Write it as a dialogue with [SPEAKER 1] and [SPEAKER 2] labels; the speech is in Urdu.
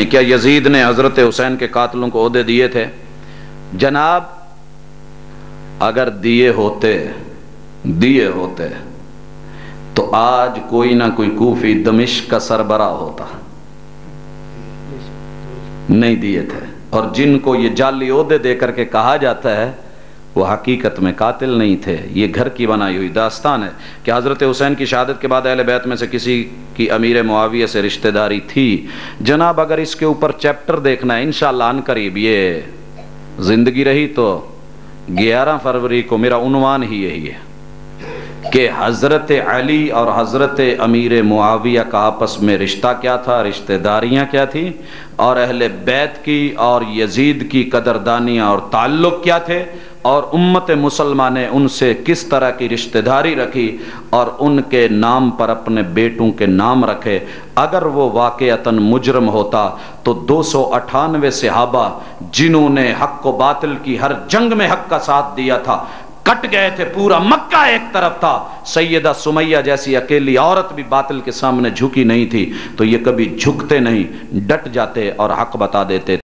[SPEAKER 1] کیا یزید نے حضرت حسین کے قاتلوں کو عہدے دیے تھے؟ جناب اگر دیے ہوتے تو آج کوئی نہ کوئی کوفی دمشق کا سربراہ ہوتا. نہیں دیے تھے. اور جن کو یہ جعلی عہدے دے کر کے کہا جاتا ہے وہ حقیقت میں قاتل نہیں تھے. یہ گھر کی بنائی ہوئی داستان ہے کہ حضرت حسین کی شہادت کے بعد اہل بیت میں سے کسی کی امیر معاویہ سے رشتہ داری تھی. جناب اگر اس کے اوپر چیپٹر دیکھنا ہے انشاءاللہ ان قریب، یہ زندگی رہی تو 11 فروری کو میرا عنوان ہی یہی ہے کہ حضرت علی اور حضرت امیر معاویہ کا آپس میں رشتہ کیا تھا، رشتہ داریاں کیا تھی، اور اہل بیت کی اور یزید کی قدردانیاں اور تعلق کیا تھے، اور امت مسلمہ نے ان سے کس طرح کی رشتہ داری رکھی اور ان کے نام پر اپنے بیٹوں کے نام رکھے. اگر وہ واقعتاً مجرم ہوتا تو 298 صحابہ جنہوں نے حق و باطل کی ہر جنگ میں حق کا ساتھ دیا تھا کٹ گئے تھے. پورا مکہ ایک طرف تھا. سیدہ سمیہ جیسی اکیلی عورت بھی باطل کے سامنے جھکی نہیں تھی. تو یہ کبھی جھکتے نہیں، ڈٹ جاتے اور حق بتا دیتے.